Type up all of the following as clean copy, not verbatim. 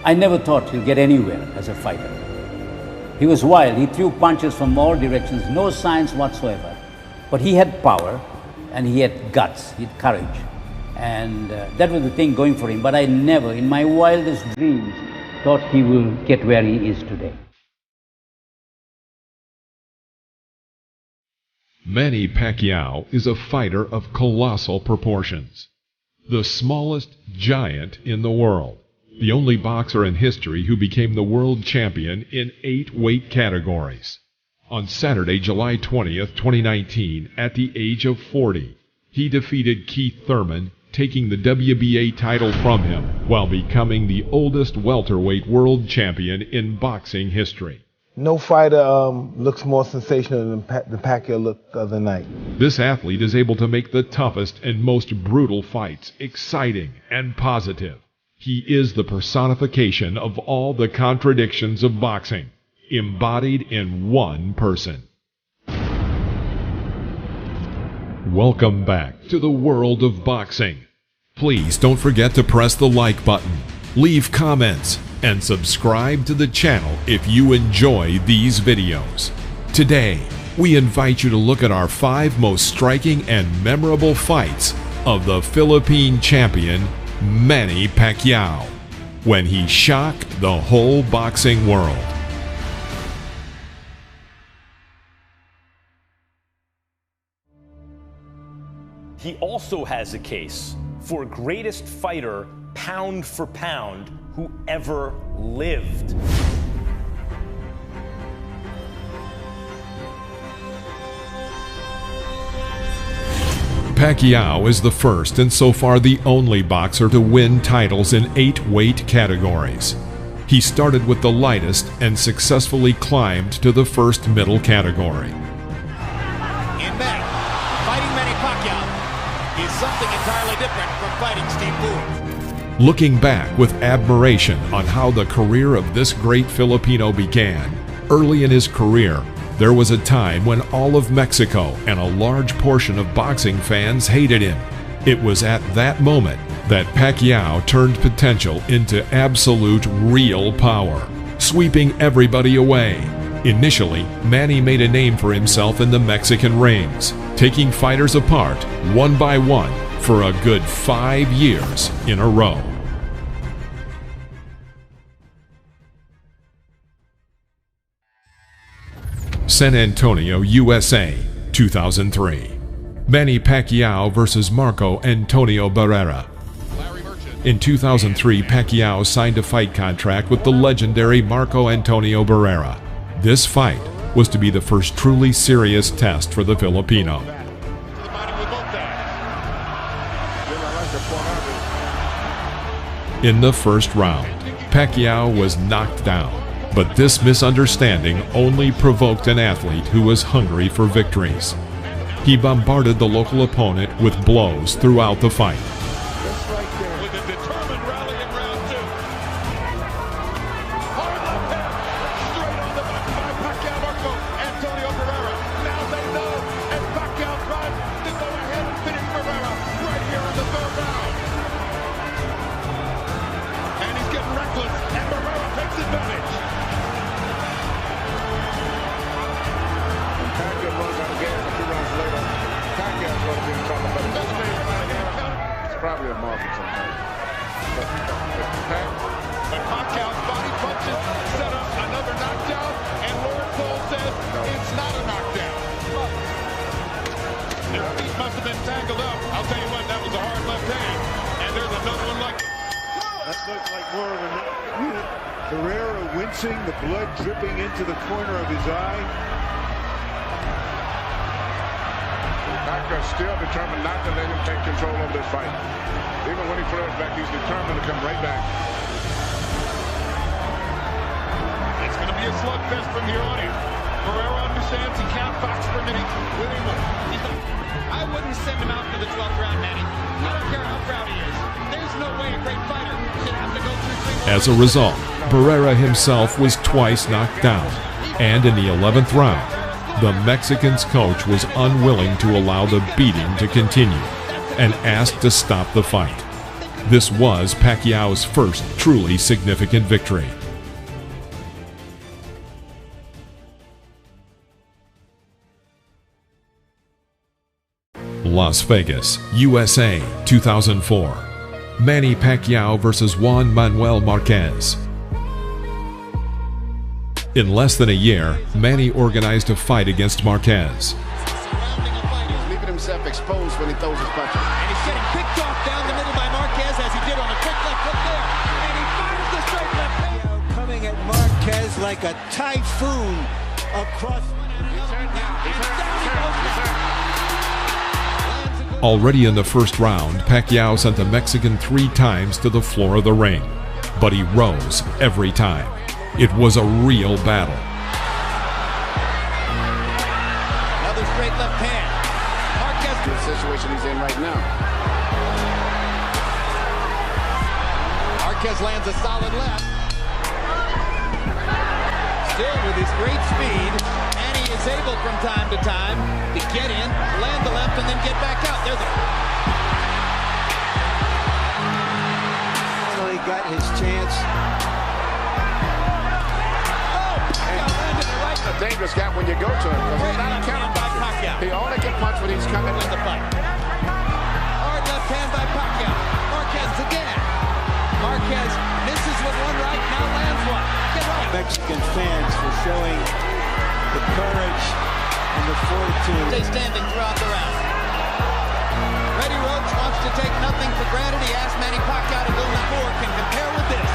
I never thought he'll get anywhere as a fighter. He was wild. He threw punches from all directions, no science whatsoever. But he had power, and he had guts, he had courage. And that was the thing going for him. But I never, in my wildest dreams, thought he will get where he is today. Manny Paquiao is a fighter of colossal proportions. The smallest giant in the world. The only boxer in history who became the world champion in 8 weight categories. On Saturday, July 20th, 2019, at the age of 40, he defeated Keith Thurman, taking the WBA title from him, while becoming the oldest welterweight world champion in boxing history. No fighter looks more sensational than the Paquiao looked the other night. This athlete is able to make the toughest and most brutal fights exciting and positive. He is the personification of all the contradictions of boxing, embodied in one person. Welcome back to the world of boxing. Please don't forget to press the like button, leave comments, and subscribe to the channel if you enjoy these videos. Today, we invite you to look at our 5 most striking and memorable fights of the Philippine champion, Manny Paquiao, when he shocked the whole boxing world. He also has a case for greatest fighter, pound for pound, who ever lived. Paquiao is the first and so far the only boxer to win titles in 8 weight categories. He started with the lightest and successfully climbed to the first middle category. In May, fighting Manny Paquiao is something entirely different from fighting Steve Boone. Looking back with admiration on how the career of this great Filipino began, early in his career, there was a time when all of Mexico and a large portion of boxing fans hated him. It was at that moment that Paquiao turned potential into absolute real power, sweeping everybody away. Initially, Manny made a name for himself in the Mexican rings, taking fighters apart one by one for a good 5 years in a row. San Antonio, USA, 2003. Manny Paquiao versus Marco Antonio Barrera. In 2003, Paquiao signed a fight contract with the legendary Marco Antonio Barrera. This fight was to be the first truly serious test for the Filipino. In the first round, Paquiao was knocked down, but this misunderstanding only provoked an athlete who was hungry for victories. He bombarded the local opponent with blows throughout the fight. With a determined rally in round 2. Hard left hand, straight on the back by Paquiao Marco Antonio Barrera. Now they know, and Paquiao tries to go ahead and finish Barrera right here in the 3rd round. And he's getting reckless, and Barrera takes advantage. Paquiao runs out of gas a few rounds later. Paquiao's going to be in trouble, but it's probably a market sometimes. But Paquiao's body punches set up another knockdown, and Lord Cole says it's not a knockdown. His feet must have been tangled up. I'll tell you what, that was a hard left hand. And there's another one like That looked like more of a unit. Barrera wincing, the blood dripping into the corner of his eye. Paquiao's still determined not to let him take control of this fight. Even when he throws back, he's determined to come right back. it's going to be a slugfest from here on in. Barrera understands he can't box for many anymore. I wouldn't send him out for the 12th round, Manny. I don't care how proud he is. There's no way a great fighter should have to go through 3 more. As a result, Barrera himself was twice knocked down, and in the 11th round, the Mexican's coach was unwilling to allow the beating to continue and asked to stop the fight. This was Paquiao's first truly significant victory. Las Vegas, USA, 2004. Manny Paquiao versus Juan Manuel Marquez. In less than a year, Manny organized a fight against Marquez. He's leaving himself exposed when he throws his punches. And he's getting picked off down the middle by Marquez as he did on a quick left hook there. And he fires the straight left hand. Coming at Marquez like a typhoon across. Already in the first round, Paquiao sent the Mexican 3 times to the floor of the ring, but he rose every time. It was a real battle. Another straight left hand. Marquez. The situation he's in right now. Marquez lands a solid left. Still with his great speed, Manny is able from time to time to get in, land the left, and then get back out. There's a... Finally got his chance. Oh, Paquiao landed it right. A dangerous guy when you go to him. He's not a counter by Paquiao. He only can punch when he's coming In the fight. Hard left hand by Paquiao. Marquez again. Marquez misses with one right, now lands one. Get right. Mexican fans for showing the courage and the fortitude. Stay standing throughout the round. Freddie Roach wants to take nothing for granted. He asked Manny Paquiao to go before. Can compare with this.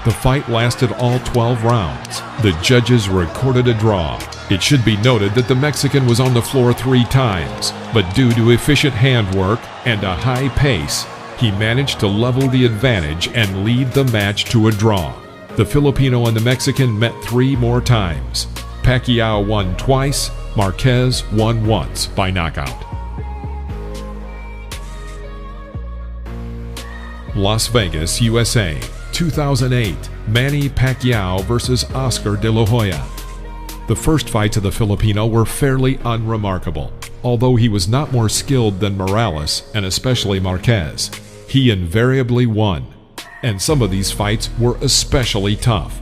The fight lasted all 12 rounds. The judges recorded a draw. It should be noted that the Mexican was on the floor 3 times, but due to efficient handwork and a high pace, he managed to level the advantage and lead the match to a draw. The Filipino and the Mexican met 3 more times. Paquiao won twice, Marquez won once by knockout. Las Vegas, USA, 2008. Manny Paquiao versus Oscar De La Hoya. The first fights of the Filipino were fairly unremarkable. Although he was not more skilled than Morales, and especially Marquez, he invariably won. And some of these fights were especially tough.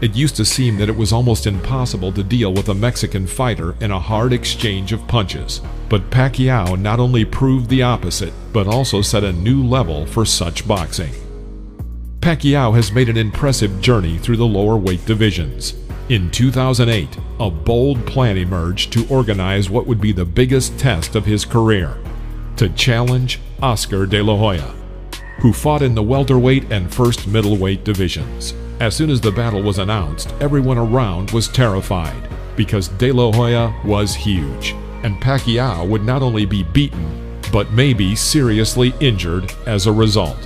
It used to seem that it was almost impossible to deal with a Mexican fighter in a hard exchange of punches. But Paquiao not only proved the opposite, but also set a new level for such boxing. Paquiao has made an impressive journey through the lower weight divisions. In 2008, a bold plan emerged to organize what would be the biggest test of his career, to challenge Oscar De La Hoya, who fought in the welterweight and first middleweight divisions. As soon as the battle was announced, everyone around was terrified, because De La Hoya was huge, and Paquiao would not only be beaten, but maybe seriously injured as a result.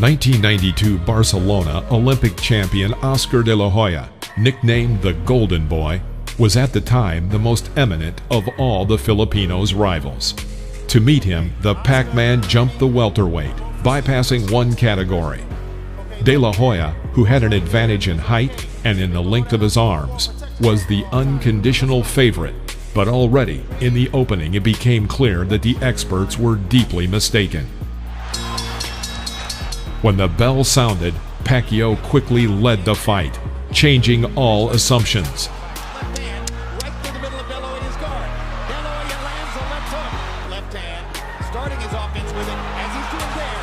1992 Barcelona Olympic champion Oscar De La Hoya, nicknamed the Golden Boy, was at the time the most eminent of all the Filipinos' rivals. To meet him, the Pac-Man jumped the welterweight, bypassing one category. De La Hoya, who had an advantage in height and in the length of his arms, was the unconditional favorite, but already in the opening it became clear that the experts were deeply mistaken. When the bell sounded, Paquiao quickly led the fight, changing all assumptions. Left hand, right through the middle of De La Hoya's guard. De La Hoya lands a left hook. Left hand, starting his offense with it, as he's doing there.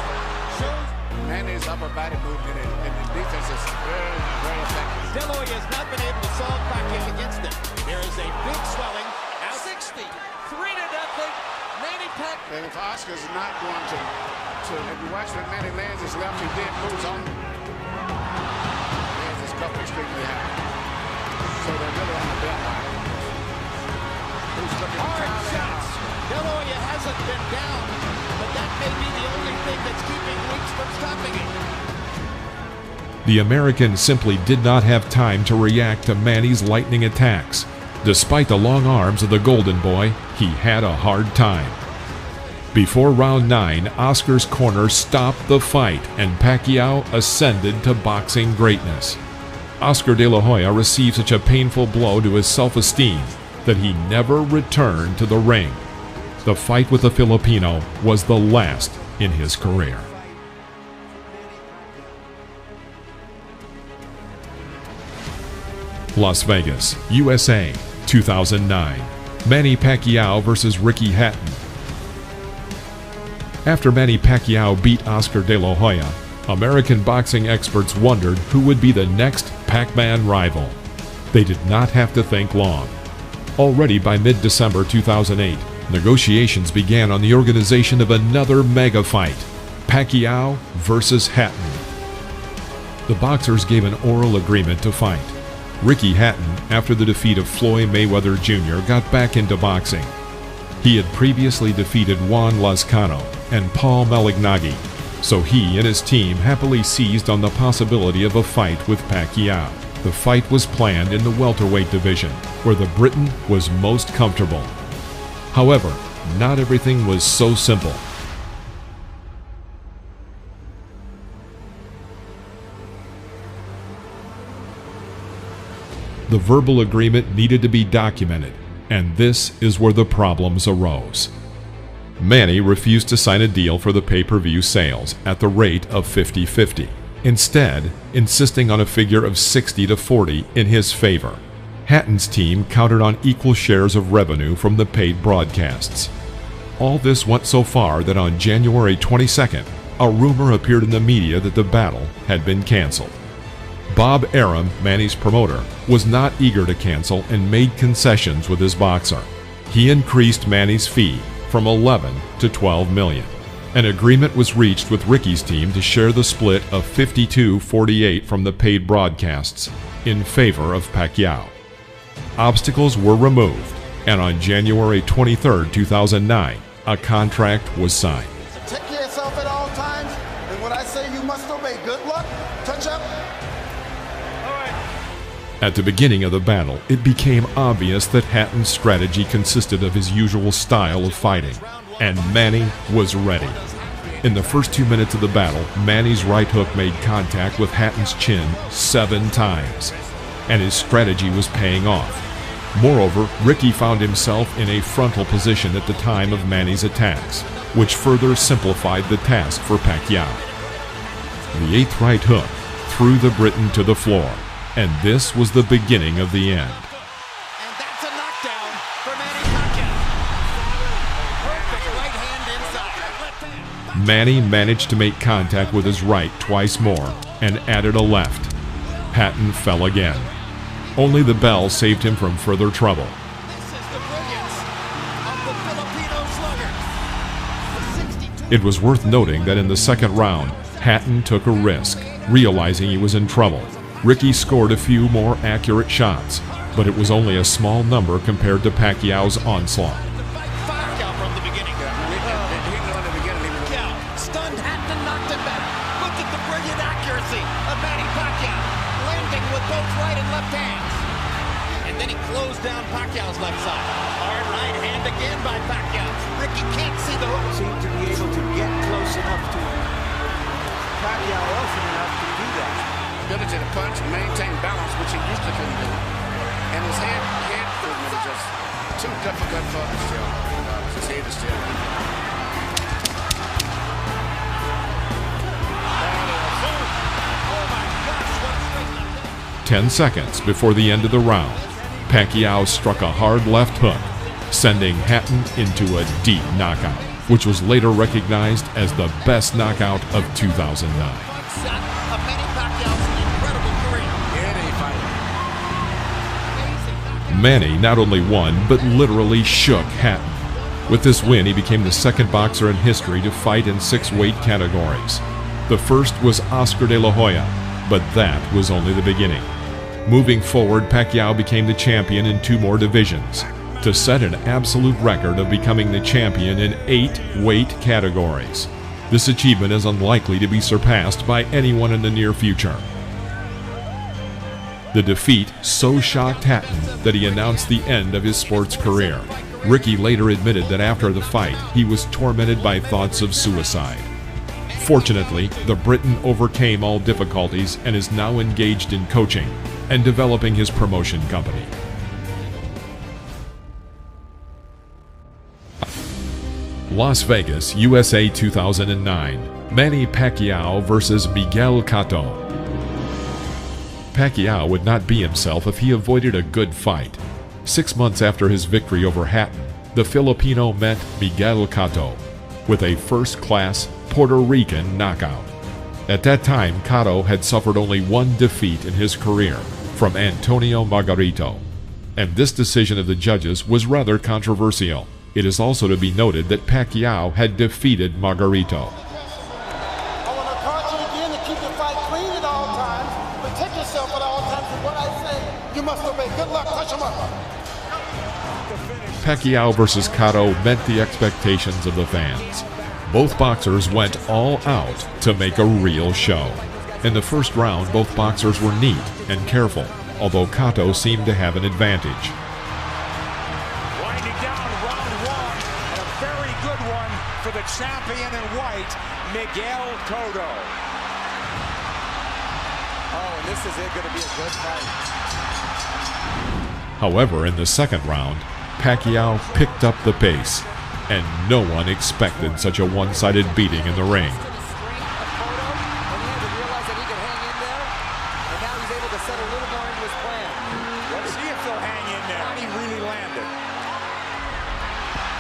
Shows Manny's upper body movement and the defense is very, very effective. De La Hoya has not been able to solve Paquiao against him. There is a big swelling. Out 60, 3-0. Manny Paquiao. And if Oscar's not going to if you watch when Manny lands his left, he did moves on. Lands his cup extremely high. So they're really on the belt line. Who's looking hard shots. De La Hoya hasn't been down, but that may be the only thing that's keeping Weeks from stopping him. The American simply did not have time to react to Manny's lightning attacks. Despite the long arms of the Golden Boy, he had a hard time. Before round 9, Oscar's corner stopped the fight and Paquiao ascended to boxing greatness. Oscar De La Hoya received such a painful blow to his self-esteem that he never returned to the ring. The fight with the Filipino was the last in his career. Las Vegas, USA, 2009. Manny Paquiao versus Ricky Hatton. After Manny Paquiao beat Oscar De La Hoya, American boxing experts wondered who would be the next Pac-Man rival. They did not have to think long. Already by mid-December 2008, negotiations began on the organization of another mega fight, Paquiao versus Hatton. The boxers gave an oral agreement to fight. Ricky Hatton, after the defeat of Floyd Mayweather Jr., got back into boxing. He had previously defeated Juan Lozcano and Paul Malignaggi, so he and his team happily seized on the possibility of a fight with Paquiao. The fight was planned in the welterweight division, where the Briton was most comfortable. However, not everything was so simple. The verbal agreement needed to be documented, and this is where the problems arose. Manny refused to sign a deal for the pay-per-view sales at the rate of 50-50, instead insisting on a figure of 60-40 in his favor. Hatton's team counted on equal shares of revenue from the paid broadcasts. All this went so far that on January 22nd, a rumor appeared in the media that the battle had been canceled. Bob Arum, Manny's promoter, was not eager to cancel and made concessions with his boxer. He increased Manny's fee from 11 to 12 million. An agreement was reached with Ricky's team to share the split of 52-48 from the paid broadcasts in favor of Paquiao. Obstacles were removed, and on January 23, 2009, a contract was signed. Take care of yourself at all times, and when I say you must obey, good luck, touch up. At the beginning of the battle, it became obvious that Hatton's strategy consisted of his usual style of fighting, and Manny was ready. In the first 2 minutes of the battle, Manny's right hook made contact with Hatton's chin 7 times, and his strategy was paying off. Moreover, Ricky found himself in a frontal position at the time of Manny's attacks, which further simplified the task for Paquiao. The 8th right hook threw the Briton to the floor, and this was the beginning of the end. And that's a knockdown for Manny Pacquiao. Perfect right hand inside. Manny managed to make contact with his right twice more and added a left. Hatton fell again. Only the bell saved him from further trouble. This is the brilliance of the Filipino slugger. It was worth noting that in the second round, Hatton took a risk, realizing he was in trouble. Ricky scored a few more accurate shots, but it was only a small number compared to Pacquiao's onslaught. Pacquiao from the beginning. Pacquiao stunned Hatton and knocked him back. Look at the brilliant accuracy of Manny Pacquiao, landing with both right and left hands. And then he closed down Pacquiao's left side. Hard right hand again by Pacquiao. Ricky can't see the hook. Seemed to be able to get close enough to Paquiao often enough to do that. Ability to punch and maintain balance, which he used to couldn't do. And his head movement is just too difficult for him still. His head is still. 10 seconds before the end of the round, Paquiao struck a hard left hook, sending Hatton into a deep knockout, which was later recognized as the best knockout of 2009. Manny not only won, but literally shook Hatton. With this win, he became the second boxer in history to fight in 6 weight categories. The first was Oscar De La Hoya, but that was only the beginning. Moving forward, Paquiao became the champion in 2 more divisions, to set an absolute record of becoming the champion in 8 weight categories. This achievement is unlikely to be surpassed by anyone in the near future. The defeat so shocked Hatton that he announced the end of his sports career. Ricky later admitted that after the fight, he was tormented by thoughts of suicide. Fortunately, the Briton overcame all difficulties and is now engaged in coaching and developing his promotion company. Las Vegas, USA 2009. Manny Paquiao versus Miguel Cotto. Paquiao would not be himself if he avoided a good fight. 6 months after his victory over Hatton, the Filipino met Miguel Cotto with a first-class Puerto Rican knockout. At that time, Cotto had suffered only one defeat in his career, from Antonio Margarito, and this decision of the judges was rather controversial. It is also to be noted that Paquiao had defeated Margarito. I want to encourage you again to keep your fight clean at all times, protect yourself at all times, and what I say, you must obey. Good luck, touch him up. Paquiao versus Cotto met the expectations of the fans. Both boxers went all out to make a real show. In the first round, both boxers were neat and careful, although Cotto seemed to have an advantage. Winding down round one, and a very good one for the champion in white, Miguel Cotto. Oh, and this is going to be a good fight. However, in the second round, Paquiao picked up the pace, and no one expected such a one-sided beating in the ring. Let's see if they'll hang in there. He really landed.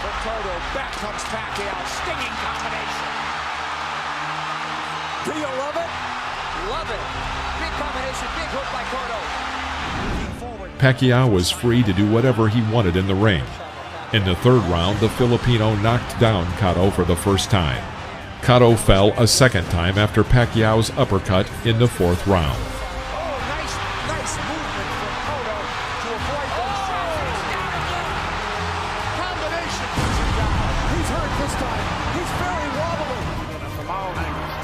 For Cotto, back comes Paquiao, stinging combination. Do you love it? Love it. Big combination, big hook by Cotto. Paquiao was free to do whatever he wanted in the ring. In the third round, the Filipino knocked down Cotto for the first time. Cotto fell a second time after Pacquiao's uppercut in the fourth round. Oh, nice movement from Cotto to avoid those shots. Combination puts him down. He's hurt this time. He's very wobbly. From all angles.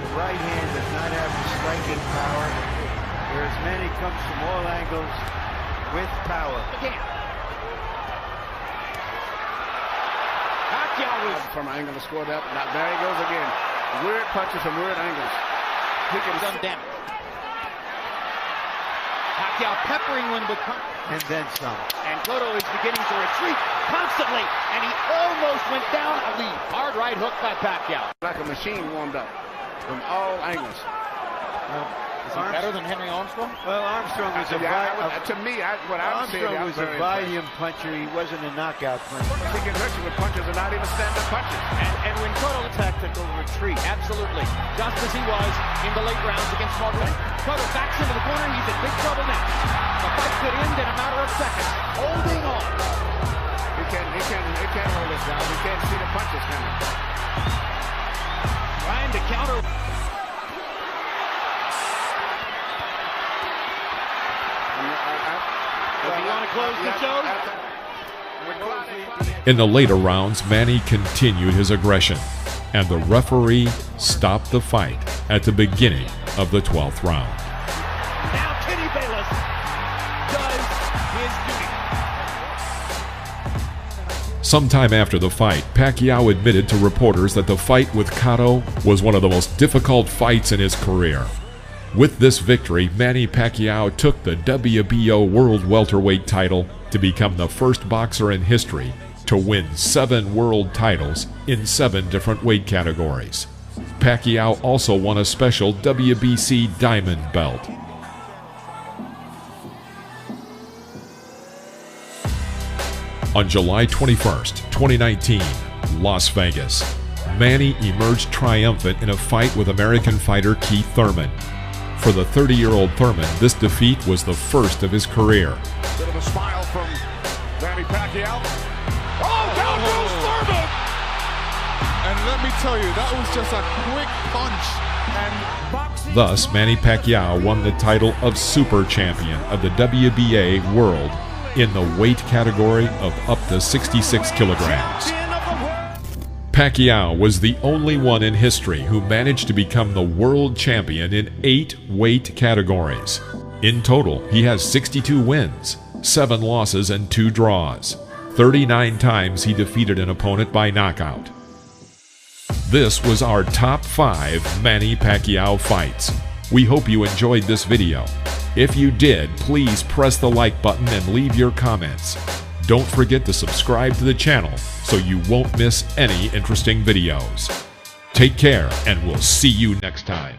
The right hand does not have the striking power, whereas Manny comes from all angles with power. Again. From an angle to score that. Now there he goes again. Weird punches from weird angles. He can done damage. Paquiao peppering one with punch. And then some. And Cotto is beginning to retreat constantly, and he almost went down a lead. Hard right hook by Paquiao. Like a machine warmed up from all angles. Is he better than Henry Armstrong? Well, Armstrong was to me, what I'm saying, Armstrong was a volume puncher. He wasn't a knockout puncher. He can hurt you with punches and not even stand-up punches. And when Cotto tactical retreat, absolutely, just as he was in the late rounds against Margaret. Cotto backs into the corner. He's in big trouble now. The fight could end in a matter of seconds. Holding on. He can't hold this down. He can't see the punches coming. Trying to counter. If you want to close the show? In the later rounds, Manny continued his aggression, and the referee stopped the fight at the beginning of the 12th round. Now Kenny Bayless does his duty. Sometime after the fight, Paquiao admitted to reporters that the fight with Cotto was one of the most difficult fights in his career. With this victory, Manny Paquiao took the WBO World Welterweight title to become the first boxer in history to win 7 world titles in 7 different weight categories. Paquiao also won a special WBC Diamond belt. On July 21st, 2019, Las Vegas, Manny emerged triumphant in a fight with American fighter Keith Thurman. For the 30-year-old Thurman, this defeat was the first of his career. Bit of a smile from Manny Pacquiao. Oh, down goes Thurman! And let me tell you, that was just a quick punch. And boxing. Thus, Manny Pacquiao won the title of Super Champion of the WBA World in the weight category of up to 66 kilograms. Paquiao was the only one in history who managed to become the world champion in 8 weight categories. In total, he has 62 wins, 7 losses, and 2 draws. 39 times he defeated an opponent by knockout. This was our top 5 Manny Paquiao fights. We hope you enjoyed this video. If you did, please press the like button and leave your comments. Don't forget to subscribe to the channel so you won't miss any interesting videos. Take care, and we'll see you next time.